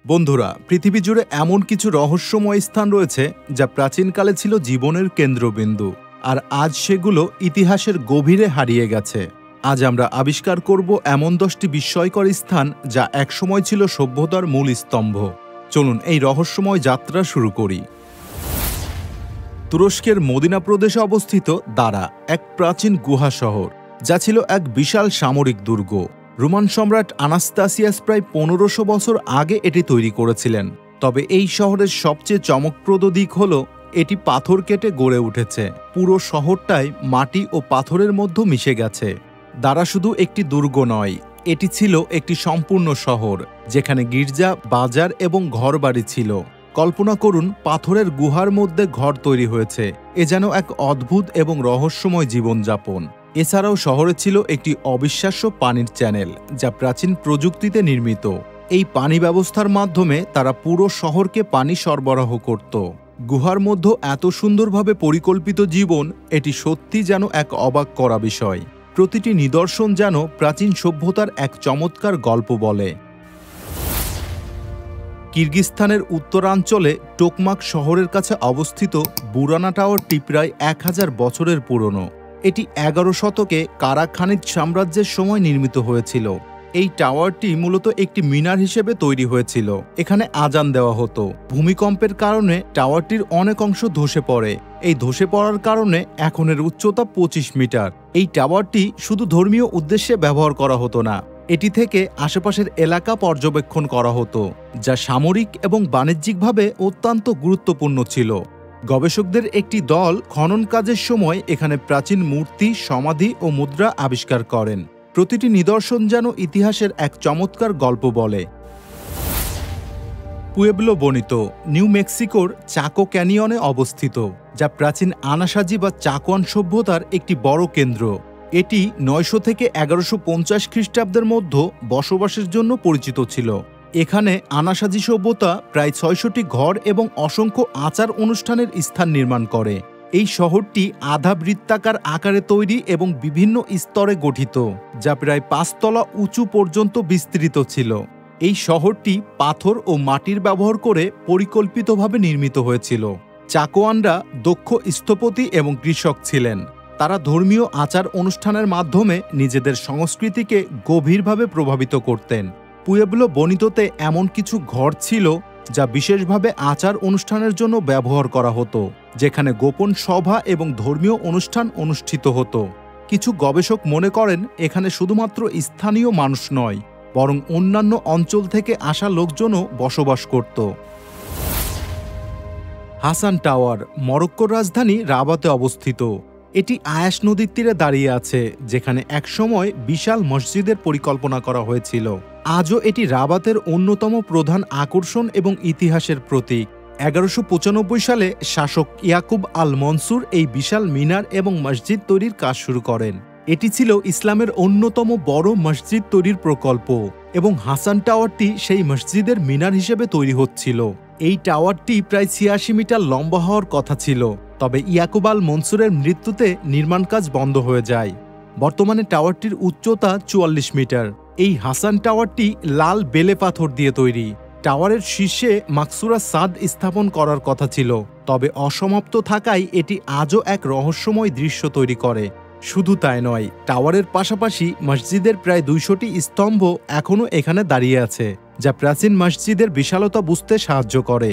বন্ধুরা, পৃথিবী জুড়ে এমন কিছু রহস্যময় স্থান রয়েছে যা প্রাচীনকালে ছিল জীবনের কেন্দ্রবিন্দু, আর আজ সেগুলো ইতিহাসের গভীরে হারিয়ে গেছে। আজ আমরা আবিষ্কার করব এমন 10টি বিস্ময়কর স্থান যা একসময় ছিল সভ্যতার মূল স্তম্ভ। চলুন এই রহস্যময় যাত্রা শুরু করি। তুরস্কের মদিনা প্রদেশে অবস্থিত দারা এক প্রাচীন গুহা শহর, যা ছিল এক বিশাল সামরিক দুর্গ। রোমান সম্রাট আনাস্তাসিয়াস প্রায় 1500 বছর আগে এটি তৈরি করেছিলেন। তবে এই শহরের সবচেয়ে চমকপ্রদ দিক হল এটি পাথর কেটে গড়ে উঠেছে। পুরো শহরটাই মাটি ও পাথরের মধ্যে মিশে গেছে। দারা শুধু একটি দুর্গ নয়, এটি ছিল একটি সম্পূর্ণ শহর, যেখানে গির্জা, বাজার এবং ঘরবাড়ি ছিল। কল্পনা করুন, পাথরের গুহার মধ্যে ঘর তৈরি হয়েছে। এ যেন এক অদ্ভুত এবং রহস্যময় জীবনযাপন। এছাড়াও শহরে ছিল একটি অবিশ্বাস্য পানির চ্যানেল, যা প্রাচীন প্রযুক্তিতে নির্মিত। এই পানি ব্যবস্থার মাধ্যমে তারা পুরো শহরকে পানি সরবরাহ করত। গুহার মধ্যে এত সুন্দরভাবে পরিকল্পিত জীবন, এটি সত্যি যেন এক অবাক করা বিষয়। প্রতিটি নিদর্শন যেন প্রাচীন সভ্যতার এক চমৎকার গল্প বলে। কিরগিজস্তানের উত্তরাঞ্চলে টোকমাক শহরের কাছে অবস্থিত বুরানা টাওয়ারটি প্রায় 1000 বছরের পুরনো। এটি 11 শতকে কারাখানিদ সাম্রাজ্যের সময় নির্মিত হয়েছিল। এই টাওয়ারটি মূলত একটি মিনার হিসেবে তৈরি হয়েছিল। এখানে আজান দেওয়া হতো। ভূমিকম্পের কারণে টাওয়ারটির অনেক অংশ ধসে পড়ে। এই ধসে পড়ার কারণে এখন এর উচ্চতা 25 মিটার। এই টাওয়ারটি শুধু ধর্মীয় উদ্দেশ্যে ব্যবহার করা হতো না, এটি থেকে আশেপাশের এলাকা পর্যবেক্ষণ করা হতো, যা সামরিক এবং বাণিজ্যিকভাবে অত্যন্ত গুরুত্বপূর্ণ ছিল। গবেষকদের একটি দল খনন কাজের সময় এখানে প্রাচীন মূর্তি, সমাধি ও মুদ্রা আবিষ্কার করেন। প্রতিটি নিদর্শন যেন ইতিহাসের এক চমৎকার গল্প বলে। পুয়েবলো বনিতো নিউ মেক্সিকোর চাকো ক্যানিয়নে অবস্থিত, যা প্রাচীন আনাসাজি বা চাকোয়ান সভ্যতার একটি বড় কেন্দ্র। এটি 900 থেকে 1150 খ্রিস্টাব্দের মধ্যে বসবাসের জন্য পরিচিত ছিল। এখানে আনাসাজি সভ্যতা প্রায় 600টি ঘর এবং অসংখ্য আচার অনুষ্ঠানের স্থান নির্মাণ করে। এই শহরটি আধা বৃত্তাকার আকারে তৈরি এবং বিভিন্ন স্তরে গঠিত, যা প্রায় 5 তলা উঁচু পর্যন্ত বিস্তৃত ছিল। এই শহরটি পাথর ও মাটির ব্যবহার করে পরিকল্পিতভাবে নির্মিত হয়েছিল। চাকোয়ানরা দক্ষ স্থপতি এবং কৃষক ছিলেন। তারা ধর্মীয় আচার অনুষ্ঠানের মাধ্যমে নিজেদের সংস্কৃতিকে গভীরভাবে প্রভাবিত করতেন। পুয়েবলো বনিতোতে এমন কিছু ঘর ছিল যা বিশেষভাবে আচার অনুষ্ঠানের জন্য ব্যবহার করা হতো, যেখানে গোপন সভা এবং ধর্মীয় অনুষ্ঠান অনুষ্ঠিত হতো। কিছু গবেষক মনে করেন এখানে শুধুমাত্র স্থানীয় মানুষ নয়, বরং অন্যান্য অঞ্চল থেকে আসা লোকজনও বসবাস করত। হাসান টাওয়ার মরক্কোর রাজধানী রাবাতে অবস্থিত। এটি আয়াস নদীর তীরে দাঁড়িয়ে আছে, যেখানে একসময় বিশাল মসজিদের পরিকল্পনা করা হয়েছিল। আজও এটি রাবাতের অন্যতম প্রধান আকর্ষণ এবং ইতিহাসের প্রতীক। 1195 সালে শাসক ইয়াকুব আল মনসুর এই বিশাল মিনার এবং মসজিদ তৈরির কাজ শুরু করেন। এটি ছিল ইসলামের অন্যতম বড় মসজিদ তৈরির প্রকল্প এবং হাসান টাওয়ারটি সেই মসজিদের মিনার হিসেবে তৈরি হচ্ছিল। এই টাওয়ারটি প্রায় 86 মিটার লম্বা হওয়ার কথা ছিল, তবে ইয়াকুব আল মনসুরের মৃত্যুতে নির্মাণ কাজ বন্ধ হয়ে যায়। বর্তমানে টাওয়ারটির উচ্চতা 44 মিটার। এই হাসান টাওয়ারটি লাল বেলে পাথর দিয়ে তৈরি। টাওয়ারের শীর্ষে মাকসুরা সাদ স্থাপন করার কথা ছিল, তবে অসমাপ্ত থাকায় এটি আজও এক রহস্যময় দৃশ্য তৈরি করে। শুধু তাই নয়, টাওয়ারের পাশাপাশি মসজিদের প্রায় 200টি স্তম্ভ এখনও এখানে দাঁড়িয়ে আছে, যা প্রাচীন মসজিদের বিশালতা বুঝতে সাহায্য করে।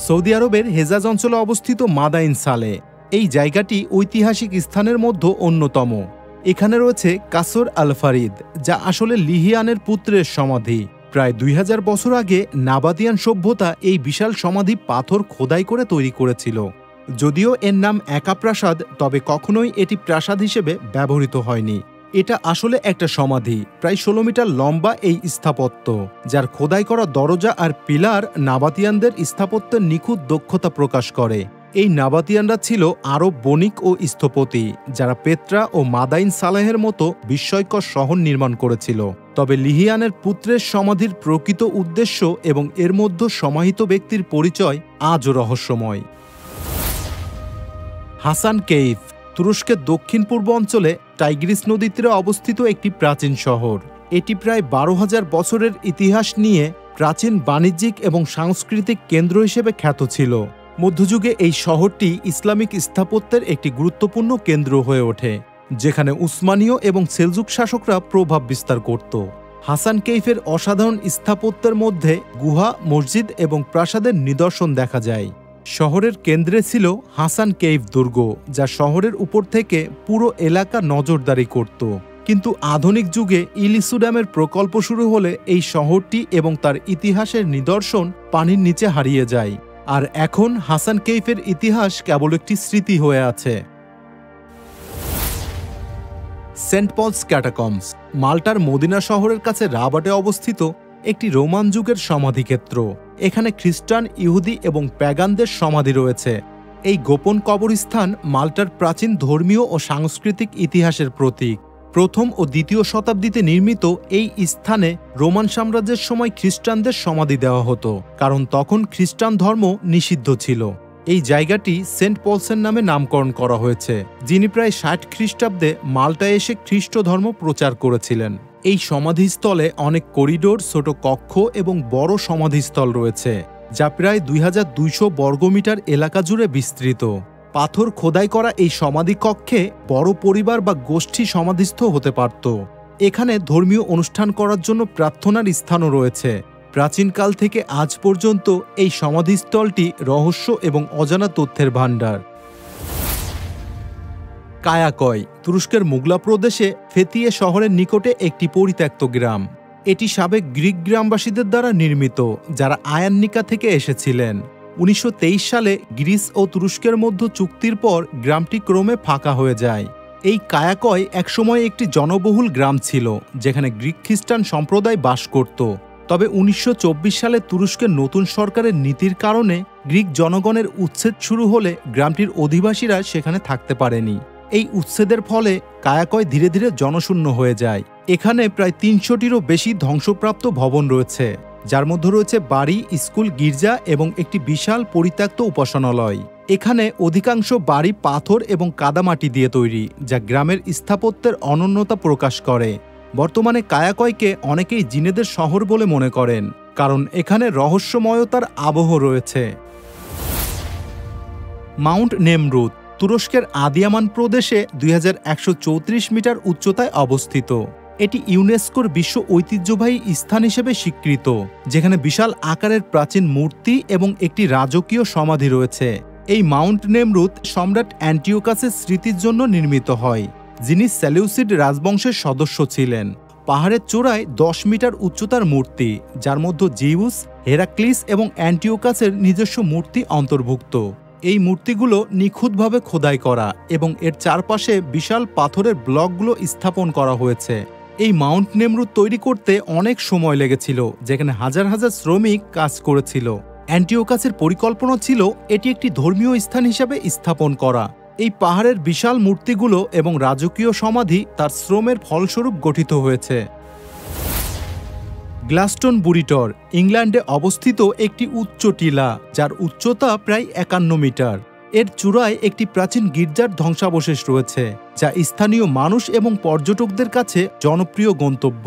সৌদি আরবের হেজাজ অঞ্চলে অবস্থিত মাদাইন সালে এই জায়গাটি ঐতিহাসিক স্থানের মধ্যে অন্যতম। এখানে রয়েছে কাসর আল ফারিদ, যা আসলে লিহিয়ানের পুত্রের সমাধি। প্রায় 2000 বছর আগে নাবাতিয়ান সভ্যতা এই বিশাল সমাধি পাথর খোদাই করে তৈরি করেছিল। যদিও এর নাম একা প্রাসাদ, তবে কখনোই এটি প্রাসাদ হিসেবে ব্যবহৃত হয়নি। এটা আসলে একটা সমাধি। প্রায় 16 মিটার লম্বা এই স্থাপত্য, যার খোদাই করা দরজা আর পিলার নাবাতিয়ানদের স্থাপত্যের নিখুঁত দক্ষতা প্রকাশ করে। এই নাবাতিয়ানরা ছিল আরব বণিক ও স্থপতি, যারা পেত্রা ও মাদাইন সালেহের মতো বিস্ময়কর শহর নির্মাণ করেছিল। তবে লিহিয়ানের পুত্রের সমাধির প্রকৃত উদ্দেশ্য এবং এর মধ্যে সমাহিত ব্যক্তির পরিচয় আজও রহস্যময়। হাসান কেইফ তুরস্কের দক্ষিণ পূর্ব অঞ্চলে টাইগ্রিস নদীর তীরে অবস্থিত একটি প্রাচীন শহর। এটি প্রায় 12,000 বছরের ইতিহাস নিয়ে প্রাচীন বাণিজ্যিক এবং সাংস্কৃতিক কেন্দ্র হিসেবে খ্যাত ছিল। মধ্যযুগে এই শহরটি ইসলামিক স্থাপত্যের একটি গুরুত্বপূর্ণ কেন্দ্র হয়ে ওঠে, যেখানে উসমানীয় এবং সেলজুক শাসকরা প্রভাব বিস্তার করত। হাসান কেইফের অসাধারণ স্থাপত্যের মধ্যে গুহা, মসজিদ এবং প্রাসাদের নিদর্শন দেখা যায়। শহরের কেন্দ্রে ছিল হাসান কেইফ দুর্গ, যা শহরের উপর থেকে পুরো এলাকা নজরদারি করত। কিন্তু আধুনিক যুগে ইলিসু ড্যামের প্রকল্প শুরু হলে এই শহরটি এবং তার ইতিহাসের নিদর্শন পানির নিচে হারিয়ে যায়, আর এখন হাসান কেইফের ইতিহাস কেবল একটি স্মৃতি হয়ে আছে। সেন্ট পলস ক্যাটাকম্বস মাল্টার মদিনা শহরের কাছে রাবাটে অবস্থিত একটি রোমান যুগের সমাধিক্ষেত্র। এখানে খ্রিস্টান, ইহুদি এবং প্যাগানদের সমাধি রয়েছে। এই গোপন কবরস্থান মাল্টার প্রাচীন ধর্মীয় ও সাংস্কৃতিক ইতিহাসের প্রতীক। প্রথম ও দ্বিতীয় শতাব্দীতে নির্মিত এই স্থানে রোমান সাম্রাজ্যের সময় খ্রিস্টানদের সমাধি দেওয়া হতো, কারণ তখন খ্রিস্টান ধর্ম নিষিদ্ধ ছিল। এই জায়গাটি সেন্ট পলসের নামে নামকরণ করা হয়েছে, যিনি প্রায় 60 খ্রিস্টাব্দে মাল্টায় এসে খ্রিস্ট ধর্ম প্রচার করেছিলেন। এই সমাধিস্থলে অনেক করিডোর, ছোট কক্ষ এবং বড় সমাধিস্থল রয়েছে, যা প্রায় 2200 বর্গমিটার এলাকা জুড়ে বিস্তৃত। পাথর খোদাই করা এই সমাধি কক্ষে বড় পরিবার বা গোষ্ঠী সমাধিস্থ হতে পারত। এখানে ধর্মীয় অনুষ্ঠান করার জন্য প্রার্থনার স্থানও রয়েছে। প্রাচীনকাল থেকে আজ পর্যন্ত এই সমাধিস্থলটি রহস্য এবং অজানা তথ্যের ভাণ্ডার। কায়াকয় তুরস্কের মুগলা প্রদেশে ফেতিয়ে শহরের নিকটে একটি পরিত্যক্ত গ্রাম। এটি সাবেক গ্রিক গ্রামবাসীদের দ্বারা নির্মিত, যারা আয়ান্নিকা থেকে এসেছিলেন। 1923 সালে গ্রিস ও তুরস্কের মধ্যে চুক্তির পর গ্রামটি ক্রমে ফাঁকা হয়ে যায়। এই কায়াকয় একসময় একটি জনবহুল গ্রাম ছিল, যেখানে গ্রিক খ্রিস্টান সম্প্রদায় বাস করত। তবে 1924 সালে তুরস্কের নতুন সরকারের নীতির কারণে গ্রিক জনগণের উচ্ছেদ শুরু হলে গ্রামটির অধিবাসীরা সেখানে থাকতে পারেনি। এই উচ্ছেদের ফলে কায়াকয় ধীরে ধীরে জনশূন্য হয়ে যায়। এখানে প্রায় 300টিরও বেশি ধ্বংসপ্রাপ্ত ভবন রয়েছে, যার মধ্যে রয়েছে বাড়ি, স্কুল, গির্জা এবং একটি বিশাল পরিত্যক্ত উপাসনালয়। এখানে অধিকাংশ বাড়ি পাথর এবং কাদামাটি দিয়ে তৈরি, যা গ্রামের স্থাপত্যের অনন্যতা প্রকাশ করে। বর্তমানে কায়াকয়কে অনেকেই জিনেদের শহর বলে মনে করেন, কারণ এখানে রহস্যময়তার আবহ রয়েছে। মাউন্ট নেমরুদ তুরস্কের আদিয়ামান প্রদেশে 2134 মিটার উচ্চতায় অবস্থিত। এটি ইউনেস্কোর বিশ্ব ঐতিহ্যবাহী স্থান হিসেবে স্বীকৃত, যেখানে বিশাল আকারের প্রাচীন মূর্তি এবং একটি রাজকীয় সমাধি রয়েছে। এই মাউন্ট নেমরুদ সম্রাট অ্যান্টিওকাসের স্মৃতির জন্য নির্মিত হয়, যিনি সেলিউসিড রাজবংশের সদস্য ছিলেন। পাহাড়ের চূড়ায় 10 মিটার উচ্চতার মূর্তি, যার মধ্যে জিউস, হেরাক্লিস এবং অ্যান্টিওকাসের নিজস্ব মূর্তি অন্তর্ভুক্ত। এই মূর্তিগুলো নিখুঁতভাবে খোদাই করা এবং এর চারপাশে বিশাল পাথরের ব্লকগুলো স্থাপন করা হয়েছে। এই মাউন্ট নেমরুদ তৈরি করতে অনেক সময় লেগেছিল, যেখানে হাজার হাজার শ্রমিক কাজ করেছিল। অ্যান্টিওকাসের পরিকল্পনা ছিল এটি একটি ধর্মীয় স্থান হিসেবে স্থাপন করা। এই পাহাড়ের বিশাল মূর্তিগুলো এবং রাজকীয় সমাধি তার শ্রমের ফলস্বরূপ গঠিত হয়েছে। গ্লাসটনবুরি টর ইংল্যান্ডে অবস্থিত একটি উচ্চ টিলা, যার উচ্চতা প্রায় 51 মিটার। এর চূড়ায় একটি প্রাচীন গির্জার ধ্বংসাবশেষ রয়েছে, যা স্থানীয় মানুষ এবং পর্যটকদের কাছে জনপ্রিয় গন্তব্য।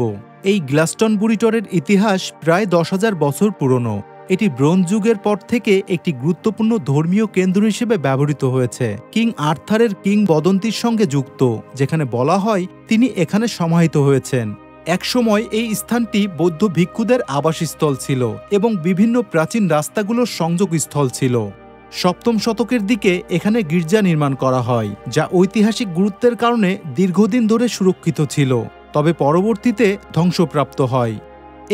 এই গ্লাসটনবুরি টরের ইতিহাস প্রায় 10,000 বছর পুরনো। এটি ব্রোঞ্জ যুগের পর থেকে একটি গুরুত্বপূর্ণ ধর্মীয় কেন্দ্র হিসেবে ব্যবহৃত হয়েছে। কিং আর্থারের কিংবদন্তির সঙ্গে যুক্ত, যেখানে বলা হয় তিনি এখানে সমাহিত হয়েছেন। একসময় এই স্থানটি বৌদ্ধ ভিক্ষুদের আবাসস্থল ছিল এবং বিভিন্ন প্রাচীন রাস্তাগুলোর সংযোগস্থল ছিল। 7ম শতকের দিকে এখানে গির্জা নির্মাণ করা হয়, যা ঐতিহাসিক গুরুত্বের কারণে দীর্ঘদিন ধরে সুরক্ষিত ছিল, তবে পরবর্তীতে ধ্বংসপ্রাপ্ত হয়।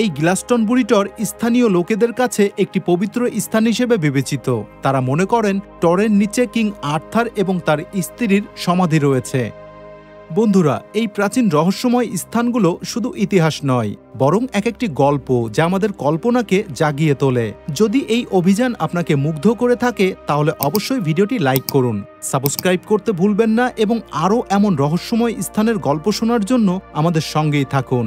এই গ্লাসটনবুরি টর স্থানীয় লোকেদের কাছে একটি পবিত্র স্থান হিসেবে বিবেচিত। তারা মনে করেন টরের নিচে কিং আর্থার এবং তার স্ত্রীর সমাধি রয়েছে। বন্ধুরা, এই প্রাচীন রহস্যময় স্থানগুলো শুধু ইতিহাস নয়, বরং একটি গল্প যা আমাদের কল্পনাকে জাগিয়ে তোলে। যদি এই অভিযান আপনাকে মুগ্ধ করে থাকে, তাহলে অবশ্যই ভিডিওটি লাইক করুন, সাবস্ক্রাইব করতে ভুলবেন না এবং আরও এমন রহস্যময় স্থানের গল্প শোনার জন্য আমাদের সঙ্গেই থাকুন।